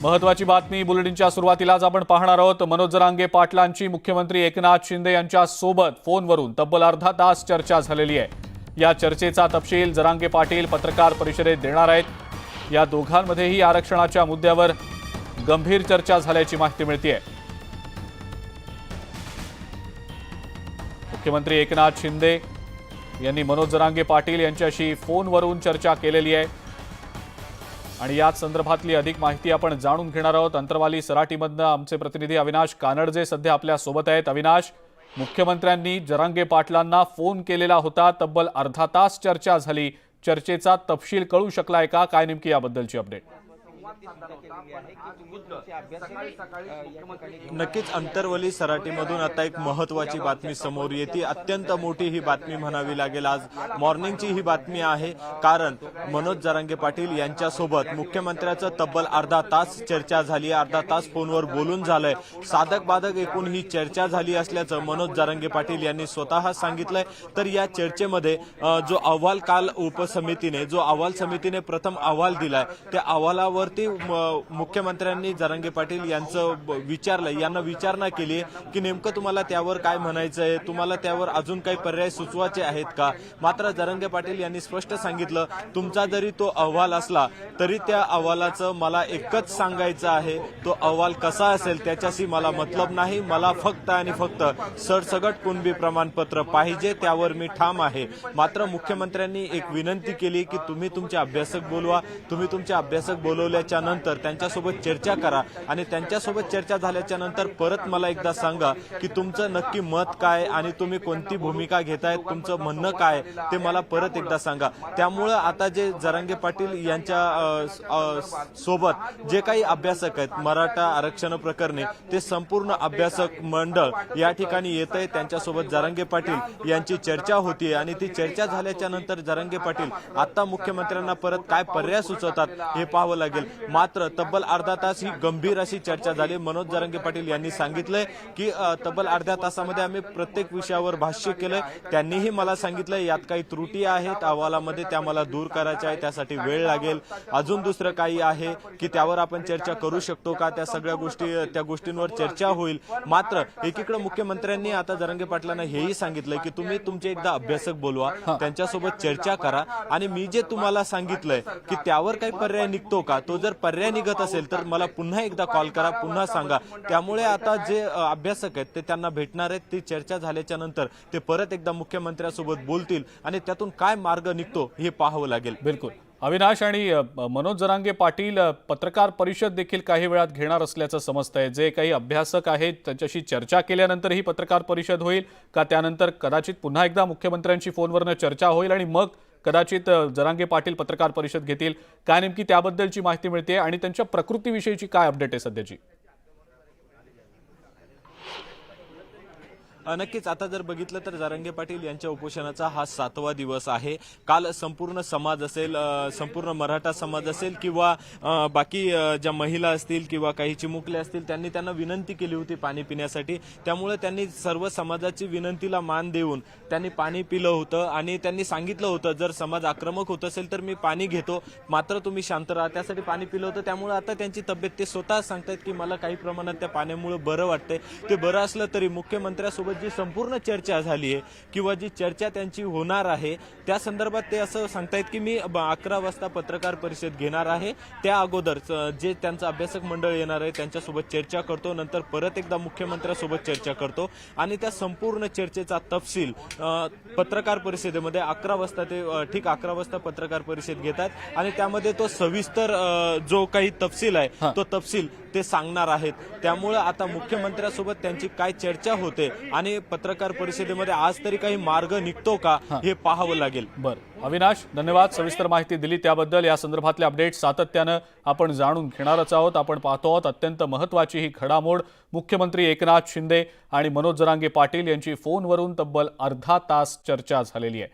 महत्वाची बातमी बुलेटिनच्या सुरुवातीलाच आपण पाहणार आहोत। मनोज जरांगे पाटलांची मुख्यमंत्री एकनाथ शिंदे यांच्या सोबत फोनवरून तब्बल अर्धा तास चर्चा झालेली आहे। या चर्चेचा तपशील जरांगे पाटील पत्रकार परिषदेत देणार आहेत। या दोघांमध्येही आरक्षणाच्या मुद्द्यावर गंभीर चर्चा झाल्याची माहिती मिळतेय। मुख्यमंत्री एकनाथ शिंदे यांनी मनोज जरांगे पाटील यांच्याशी फोनवरून चर्चा केलेली आहे आणि याच संदर्भातली अधिक माहिती आपण जाणून घेणार आहोत। अंतरवाली सराटीमधनं आमचे प्रतिनिधी अविनाश कानडजे सध्या आपल्या सोबत आहेत। अविनाश, मुख्यमंत्र्यांनी जरांगे पाटलांना फोन केलेला होता, तब्बल अर्धा तास चर्चा झाली, चर्चेचा तपशील कळू शकलाय का? काय नेमकी याबद्दलची अपडेट? नक्कीच अंतरवली सराटीमधून आता एक महत्त्वाची बातमी समोर येते। अत्यंत मोठी ही बातमी म्हणावी लागेल, आज मॉर्निंगची ही बातमी आहे। कारण मनोज जरांगे पाटील यांच्यासोबत मुख्यमंत्र्याचं तब्बल अर्धा तास चर्चा झाली, अर्धा तास फोनवर बोलून झालंय। साधक बाधक एकूण ही चर्चा झाली असल्याचं मनोज जरांगे पाटील यांनी स्वतः सांगितलंय। तर या चर्चेमध्ये जो अहवाल काल उपसमितीने समितीने प्रथम अहवाल दिलाय, त्या अहवालावरती मुख्यमंत्र्यांनी जरांगे पाटील यांचं यांना विचारणा केली की नेमकं तुम्हाला त्यावर काय म्हणायचं आहे, तुम्हाला त्यावर अजून काही पर्याय सुचवायचे आहेत का? मात्र जरांगे पाटील यांनी स्पष्ट सांगितलं, तुमचा जरी तो अहवाल असला तरी त्या अहवालाचं मला एकच सांगायचं आहे, तो अहवाल कसा असेल त्याच्याशी मला मतलब नाही, मला फक्त आणि फक्त सरसकट कुणबी प्रमाणपत्र पाहिजे, त्यावर मी ठाम आहे। मात्र मुख्यमंत्र्यांनी एक विनंती केली की तुम्ही तुमचे अभ्यासक बोलवा, तुम्ही तुमचे अभ्यासक बोलवल्याच्या नंतर त्यांच्यासोबत चर्चा करा आणि त्यांच्यासोबत चर्चा झाल्याच्या नंतर परत मला एकदा सांगा की तुमचं नक्की मत काय आणि तुम्ही कोणती भूमिका घेताय, तुमचं म्हणणं काय ते मला परत एकदा सांगा। त्यामुळे आता जे जरांगे पाटील यांच्या सोबत जे काही अभ्यासक आहेत मराठा आरक्षण प्रकरणी, ते संपूर्ण अभ्यासक मंडळ या ठिकाणी येत आहे। त्यांच्यासोबत जरांगे पाटील यांची चर्चा होती आणि ती चर्चा झाल्याच्या नंतर जरांगे पाटील आता मुख्यमंत्र्यांना परत काय पर्याय सुचवतात हे पाहावं लागेल। मात्र तब्बल अर्धा तास ही गंभीर अशी चर्चा झाली। मनोज जरांगे पाटील यांनी सांगितलंय की तब्बल अर्ध्या तासामध्ये आम्ही प्रत्येक विषयावर भाष्य केलंय। त्यांनीही मला सांगितलंय यात काही त्रुटी आहेत अहवालामध्ये, त्या मला दूर करायच्या आहे, त्यासाठी वेळ लागेल। अजून दुसरं काही आहे की त्यावर आपण चर्चा करू शकतो का, त्या सगळ्या गोष्टींवर चर्चा होईल। मात्र एकीकडे मुख्यमंत्र्यांनी आता जरांगे पाटलांना हेही सांगितलंय की तुम्ही तुमचे एकदा अभ्यासक बोलवा, त्यांच्यासोबत चर्चा करा आणि मी जे तुम्हाला सांगितलंय की त्यावर काही पर्याय निघतो का, तो जर पर्याय निघत असेल तर मला पुन्हा एकदा कॉल करा, पुन्हा सांगा। त्यामुळे आता जे अभ्यासक आहेत ते त्यांना भेटणार आहेत, ती चर्चा झाल्याच्या नंतर ते परत एकदा मुख्यमंत्र्यांसोबत बोलतील आणि त्यातून काय मार्ग निघतो हे पाहावं लागेल। बिलकुल अविनाश, आणि मनोज जरांगे पाटील पत्रकार परिषद देखील काही वेळात घेणार असल्याचं समजतंय। जे काही अभ्यासक आहेत त्यांच्याशी चर्चा केल्यानंतर ही पत्रकार परिषद होईल का, त्यानंतर कदाचित पुन्हा एकदा मुख्यमंत्र्यांची फोनवरनं चर्चा होईल आणि मग कदाचित जरांगे पाटील पत्रकार परिषद घेतील? काय नेमकी त्याबद्दलची माहिती मिळते आणि त्यांच्या प्रकृतीविषयीची काय अपडेट आहे सध्याची? नक्कीच आता जर बघितलं तर जरांगे पाटील यांच्या उपोषणाचा हा 7वा दिवस आहे। काल संपूर्ण समाज असेल, संपूर्ण मराठा समाज असेल किंवा बाकी ज्या महिला असतील किंवा काही चिमुकले असतील, त्यांना विनंती केली होती पाणी पिण्यासाठी। त्यामुळे त्यांनी सर्व समाजाची विनंतीला मान देऊन त्यांनी पाणी पिलं होतं आणि त्यांनी सांगितलं होतं जर समाज आक्रमक होत असेल तर मी पाणी घेतो, मात्र तुम्ही शांत राहा, त्यासाठी पाणी पिलं होतं। त्यामुळे आता त्यांची तब्येत ते स्वतः सांगतायत की मला काही प्रमाणात त्या पाण्यामुळे बरं वाटतंय। ते बरं असलं तरी मुख्यमंत्र्यांसोबत जी संपूर्ण चर्चा झाली आहे किंवा जी चर्चा त्यांची होणार आहे त्या संदर्भात ते असं सांगतायत की मी 11 वाजता पत्रकार परिषद घेणार आहे, त्या अगोदर जे त्यांचं अभ्यासक मंडळ येणार आहे त्यांच्यासोबत चर्चा करतो, नंतर परत एकदा मुख्यमंत्र्यांसोबत चर्चा करतो आणि त्या संपूर्ण चर्चेचा तपशील पत्रकार परिषदेमध्ये 11 वाजता ते ठीक 11 वाजता पत्रकार परिषद घेतात आणि त्यामध्ये तो सविस्तर जो काही तपशील आहे तो तपशील ते सांगणार आहेत। त्यामुळे आता मुख्यमंत्र्यांसोबत त्यांची काय चर्चा होते आणि पत्रकार परिषदेमध्ये आज तरी काही मार्ग निघतो का हे पाहावं लागेल। बरं अविनाश, धन्यवाद सविस्तर माहिती दिली त्याबद्दल। या संदर्भातले अपडेट सातत्यानं आपण जाणून घेणारच आहोत। आपण पाहतो आहोत अत्यंत महत्त्वाची ही घडामोड, मुख्यमंत्री एकनाथ शिंदे आणि मनोज जरांगे पाटील यांची फोनवरून तब्बल अर्धा तास चर्चा झालेली आहे।